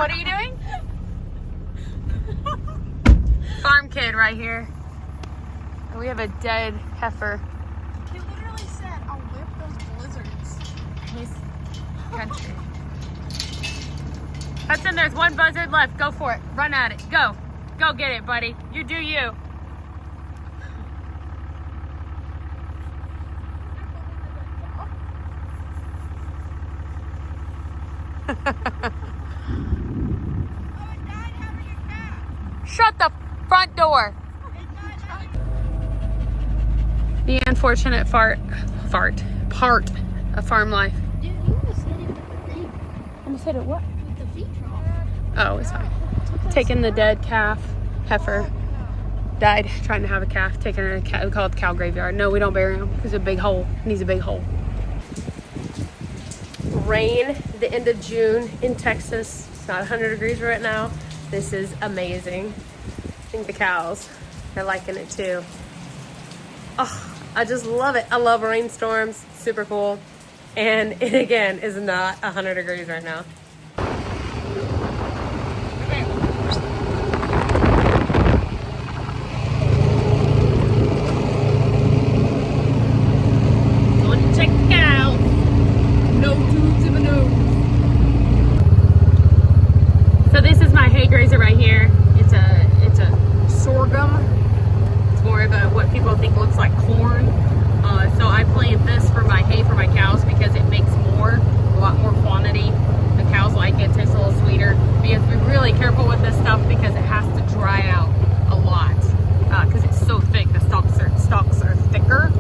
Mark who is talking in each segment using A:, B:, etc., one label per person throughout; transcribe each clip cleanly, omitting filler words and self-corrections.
A: What are you doing? Farm kid right here. We have a dead heifer.
B: He literally said, I'll whip those blizzards.
A: He's country. Hudson, there's one buzzard left. Go for it. Run at it. Go. Go get it, buddy. You do you. Shut the front door. The unfortunate part of farm life.
B: Dude, you almost hit it with the thing.
A: Almost hit it what?
B: With the feet trough.
A: Oh, it's fine. Taking the dead calf, heifer, died trying to have a calf, taking a cow, we call it the cow graveyard. No, we don't bury him. There's a big hole. He needs a big hole. Rain, the end of June in Texas. It's not 100 degrees right now. This is amazing. I think the cows are liking it too. Oh, I just love it. I love rainstorms. Super cool. And it again is not 100 degrees right now. Check the cows. No tubes in my nose. So this is my hay grazer right here. It's a sorghum. It's more of a what people think looks like corn. So I plant this for my hay for my cows because it makes a lot more quantity. The cows like it. It tastes a little sweeter. But you have to be really careful with this stuff because it has to dry out a lot because it's so thick. The stalks are thicker.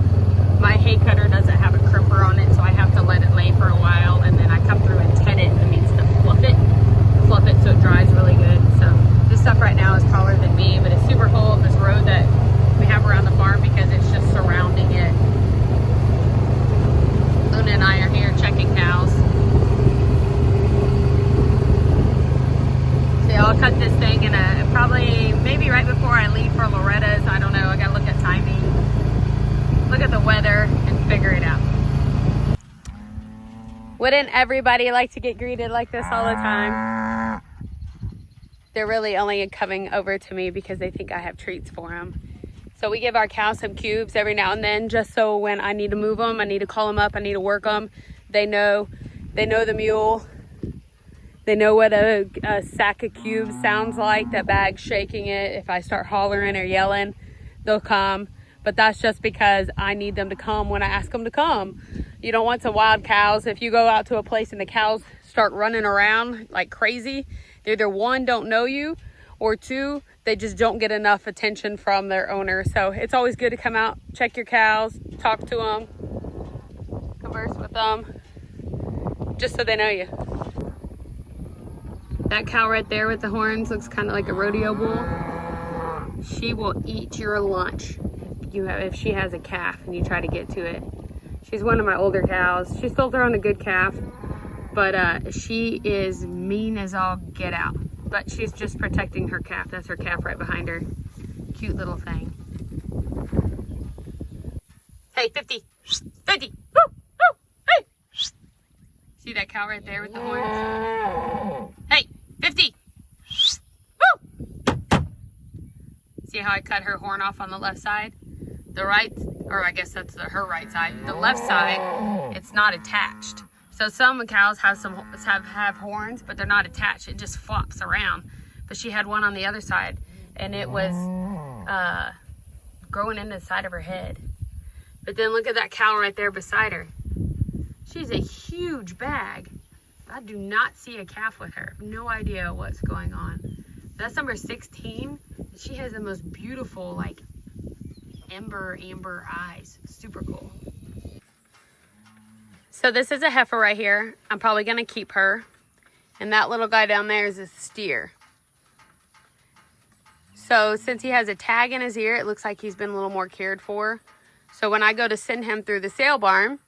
A: My hay cutter doesn't have a crimper on it, so I have to let it lay for a while, and then I come through and ted it. That means to fluff it so it dries really good. So this stuff right now is taller than me, but it's super cool. This road that we have around the farm because it's just surrounding it. Luna and I are here checking cows. So I'll cut this thing in maybe right before I leave for Loretta's. I don't know. I gotta look at timing. Look at the weather and figure it out. Wouldn't everybody like to get greeted like this all the time? They're really only coming over to me because they think I have treats for them. So we give our cows some cubes every now and then just so when I need to move them, I need to call them up, I need to work them. They know the mule. They know what a sack of cubes sounds like, that bag shaking it. If I start hollering or yelling, they'll come. But that's just because I need them to come when I ask them to come. You don't want some wild cows. If you go out to a place and the cows start running around like crazy, they either one, don't know you, or two, they just don't get enough attention from their owner. So it's always good to come out, check your cows, talk to them, converse with them, just so they know you. That cow right there with the horns looks kind of like a rodeo bull. She will eat your lunch if she has a calf and you try to get to it. She's one of my older cows. She's still throwing a good calf, but she is mean as all get out. But she's just protecting her calf. That's her calf right behind her. Cute little thing. Hey, 50. 50. Woo, woo, hey. See that cow right there with the horns? Hey, 50. Woo. See how I cut her horn off on the left side? The right, or I guess that's her right side. The left side, it's not attached. So some cows have horns, but they're not attached. It just flops around. But she had one on the other side, and it was growing into the side of her head. But then look at that cow right there beside her. She's a huge bag. I do not see a calf with her. No idea what's going on. That's number 16. She has the most beautiful, like, amber eyes. Super cool. So this is a heifer right here. I'm probably gonna keep her. And that little guy down there is a steer. So since he has a tag in his ear, it looks like he's been a little more cared for. So when I go to send him through the sale barn,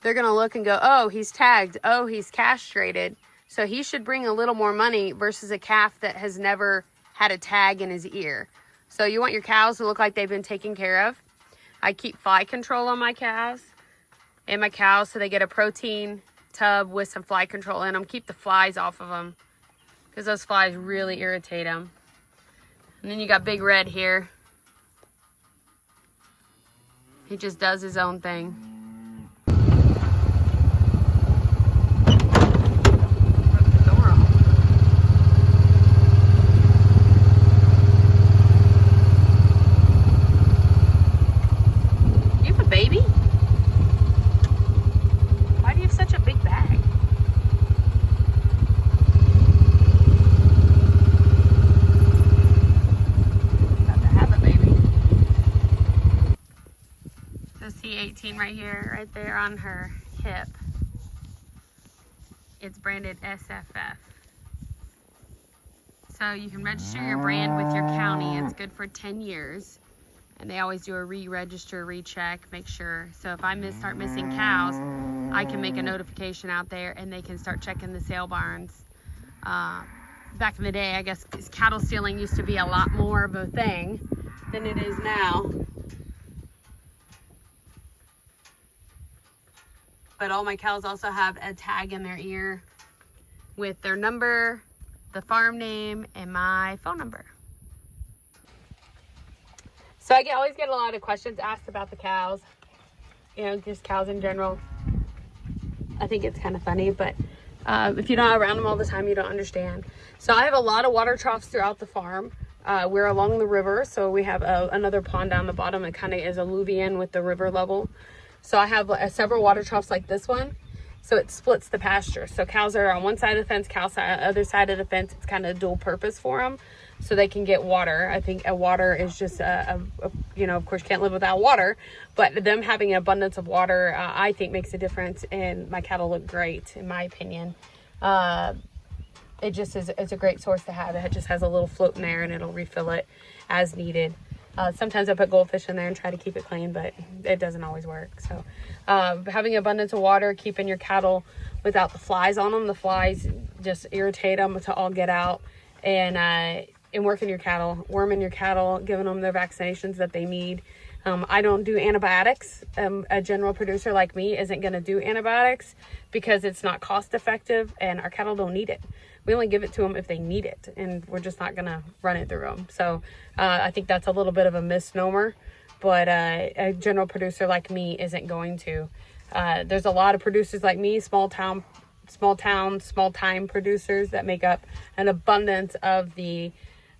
A: they're gonna look and go, oh, he's tagged, oh, he's castrated. So he should bring a little more money versus a calf that has never had a tag in his ear. So you want your cows to look like they've been taken care of. I keep fly control on my calves and my cows so they get a protein tub with some fly control in them. Keep the flies off of them because those flies really irritate them. And then you got Big Red here. He just does his own thing. C18 right here, right there on her hip. It's branded SFF. So you can register your brand with your county. It's good for 10 years. And they always do a re-register, recheck, make sure. So if I start missing cows, I can make a notification out there and they can start checking the sale barns. Back in the day, I guess cattle stealing used to be a lot more of a thing than it is now. But all my cows also have a tag in their ear with their number, the farm name, and my phone number. So I always get a lot of questions asked about the cows, you know, just cows in general. I think it's kind of funny, but if you're not around them all the time, you don't understand. So I have a lot of water troughs throughout the farm. We're along the river, so we have another pond down the bottom. It kind of is alluvian with the river level. So I have several water troughs like this one. So it splits the pasture. So cows are on one side of the fence, cows on the other side of the fence. It's kind of dual purpose for them. So they can get water. I think water is just, you know, of course you can't live without water. But them having an abundance of water, I think makes a difference. And my cattle look great, in my opinion. It just is, it's a great source to have. It just has a little float in there and it'll refill it as needed. Sometimes I put goldfish in there and try to keep it clean, but it doesn't always work. So having abundance of water, keeping your cattle without the flies on them. The flies just irritate them to all get out. And working your cattle, worming your cattle, giving them their vaccinations that they need. I don't do antibiotics. A general producer like me isn't going to do antibiotics because it's not cost effective and our cattle don't need it. We only give it to them if they need it, and we're just not going to run it through them. So I think that's a little bit of a misnomer, but a general producer like me isn't going to. There's a lot of producers like me, small time producers that make up an abundance of the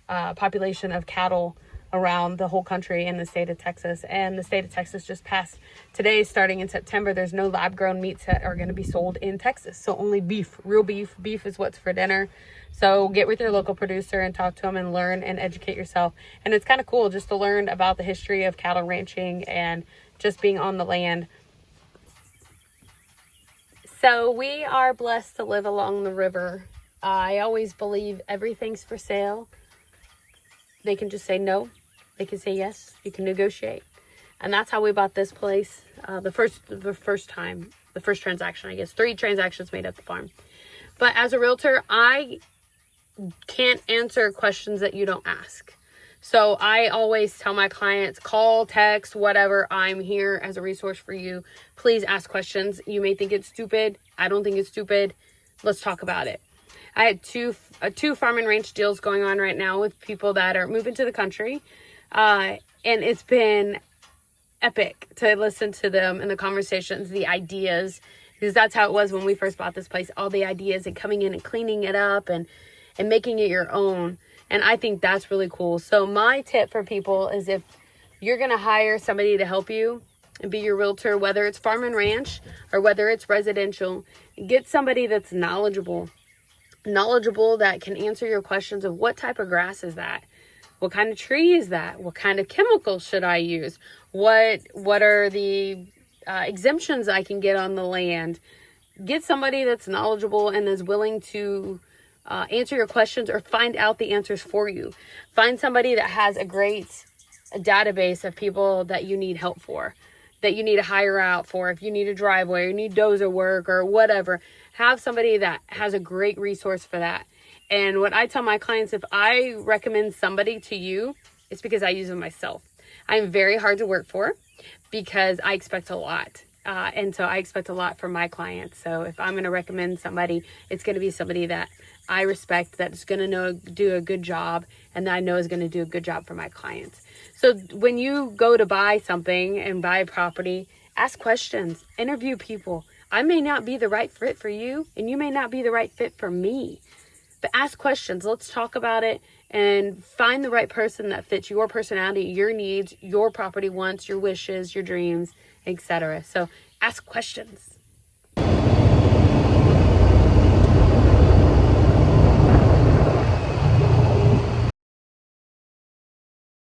A: population of cattle around the whole country in the state of Texas. And the state of Texas just passed today, starting in September, there's no lab grown meats that are going to be sold in Texas. So only beef, real beef. Beef is what's for dinner. So get with your local producer and talk to them and learn and educate yourself. And it's kind of cool just to learn about the history of cattle ranching and just being on the land. So we are blessed to live along the river. I always believe everything's for sale. They can just say no. They can say yes. You can negotiate. And that's how we bought this place. The first transaction, I guess. 3 transactions made at the farm. But as a realtor, I can't answer questions that you don't ask. So I always tell my clients, call, text, whatever. I'm here as a resource for you. Please ask questions. You may think it's stupid. I don't think it's stupid. Let's talk about it. I had two farm and ranch deals going on right now with people that are moving to the country. And it's been epic to listen to them and the conversations, the ideas, because that's how it was when we first bought this place. All the ideas and coming in and cleaning it up and making it your own. And I think that's really cool. So my tip for people is if you're going to hire somebody to help you and be your realtor, whether it's farm and ranch or whether it's residential, get somebody that's knowledgeable that can answer your questions of what type of grass is that? What kind of tree is that? What kind of chemicals should I use? What are the exemptions I can get on the land? Get somebody that's knowledgeable and is willing to answer your questions or find out the answers for you. Find somebody that has a great database of people that you need help for, that you need to hire out for. If you need a driveway or you need dozer work or whatever, have somebody that has a great resource for that. And what I tell my clients, if I recommend somebody to you, it's because I use them myself. I'm very hard to work for because I expect a lot. And so I expect a lot from my clients. So if I'm going to recommend somebody, it's going to be somebody that I respect, that's going to do a good job, and that I know is going to do a good job for my clients. So when you go to buy something and buy a property, ask questions, interview people. I may not be the right fit for you, and you may not be the right fit for me. But ask questions. Let's talk about it and find the right person that fits your personality, your needs, your property wants, your wishes, your dreams, etc. So ask questions.